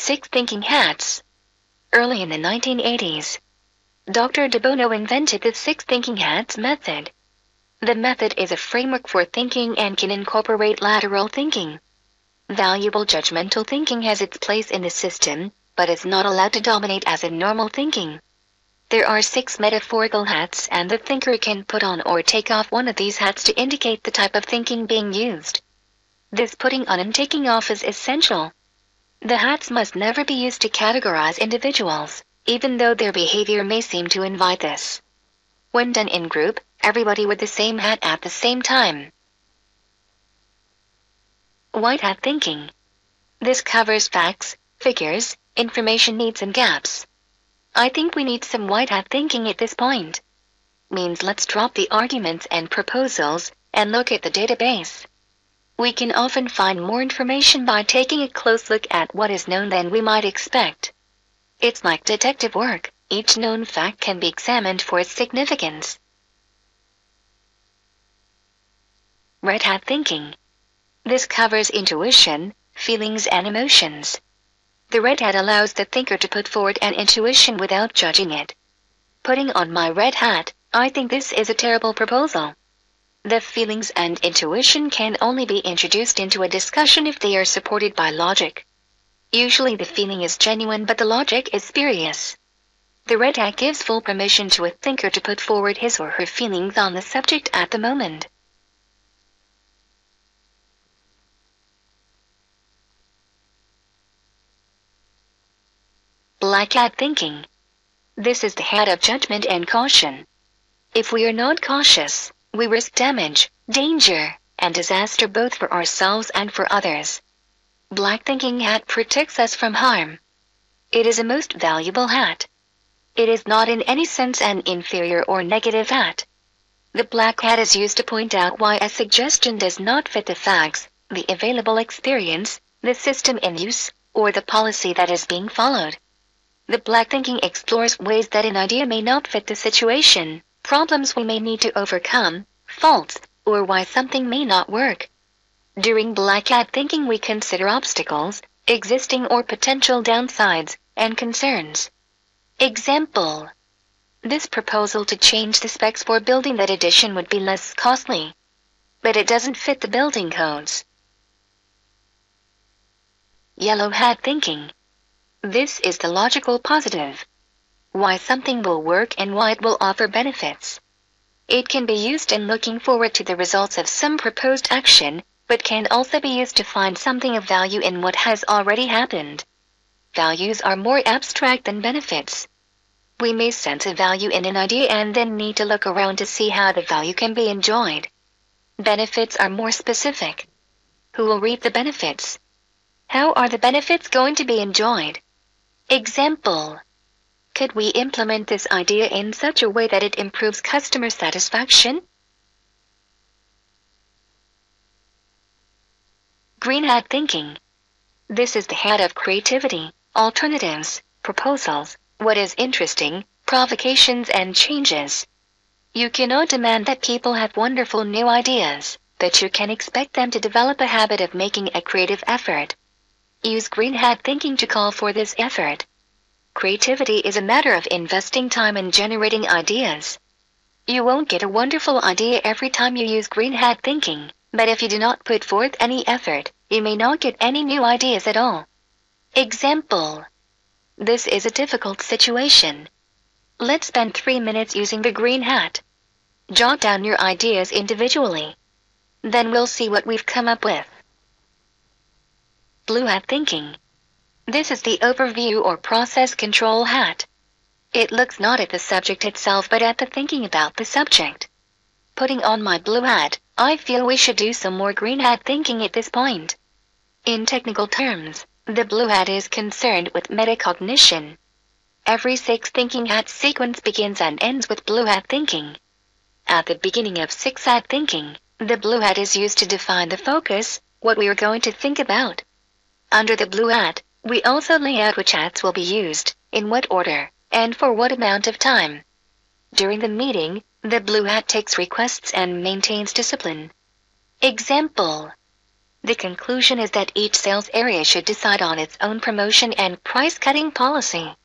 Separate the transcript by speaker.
Speaker 1: 6 thinking hats. Early in the 1980s, Dr. Bono invented the 6 thinking hats method. The method is a framework for thinking and can incorporate lateral thinking. Valuable judgmental thinking has its place in the system, but is not allowed to dominate as in normal thinking. There are 6 metaphorical hats, and the thinker can put on or take off one of these hats to indicate the type of thinking being used. This putting on and taking off is essential. The hats must never be used to categorize individuals, even though their behavior may seem to invite this. When done in group, everybody with the same hat at the same time. White hat thinking. This covers facts, figures, information needs and gaps. I think we need some white hat thinking at this point. Means let's drop the arguments and proposals, and look at the database. We can often find more information by taking a close look at what is known than we might expect. It's like detective work, each known fact can be examined for its significance. Red hat thinking. This covers intuition, feelings and emotions. The red hat allows the thinker to put forward an intuition without judging it. Putting on my red hat, I think this is a terrible proposal. The feelings and intuition can only be introduced into a discussion if they are supported by logic. Usually the feeling is genuine but the logic is spurious. The red hat gives full permission to a thinker to put forward his or her feelings on the subject at the moment. Black hat thinking. This is the hat of judgment and caution. If we are not cautious, we risk damage, danger, and disaster both for ourselves and for others. Black thinking hat protects us from harm. It is a most valuable hat. It is not in any sense an inferior or negative hat. The black hat is used to point out why a suggestion does not fit the facts, the available experience, the system in use, or the policy that is being followed. The black thinking explores ways that an idea may not fit the situation, problems we may need to overcome, faults, or why something may not work. During black hat thinking we consider obstacles, existing or potential downsides, and concerns. Example. This proposal to change the specs for building that addition would be less costly. But it doesn't fit the building codes. Yellow hat thinking. This is the logical positive. Why something will work and why it will offer benefits. It can be used in looking forward to the results of some proposed action, but can also be used to find something of value in what has already happened. Values are more abstract than benefits. We may sense a value in an idea and then need to look around to see how the value can be enjoyed. Benefits are more specific. Who will reap the benefits? How are the benefits going to be enjoyed? Example. Could we implement this idea in such a way that it improves customer satisfaction? Green hat thinking. This is the hat of creativity, alternatives, proposals, what is interesting, provocations and changes. You cannot demand that people have wonderful new ideas, but you can expect them to develop a habit of making a creative effort. Use green hat thinking to call for this effort. Creativity is a matter of investing time in generating ideas. You won't get a wonderful idea every time you use green hat thinking, but if you do not put forth any effort, you may not get any new ideas at all. Example. This is a difficult situation. Let's spend 3 minutes using the green hat. Jot down your ideas individually. Then we'll see what we've come up with. Blue hat thinking. This is the overview or process control hat. It looks not at the subject itself but at the thinking about the subject. Putting on my blue hat, I feel we should do some more green hat thinking at this point. In technical terms, the blue hat is concerned with metacognition. Every 6 thinking hat sequence begins and ends with blue hat thinking. At the beginning of 6 hat thinking, the blue hat is used to define the focus, what we are going to think about. Under the blue hat, we also lay out which hats will be used, in what order, and for what amount of time. During the meeting, the blue hat takes requests and maintains discipline. Example. The conclusion is that each sales area should decide on its own promotion and price-cutting policy.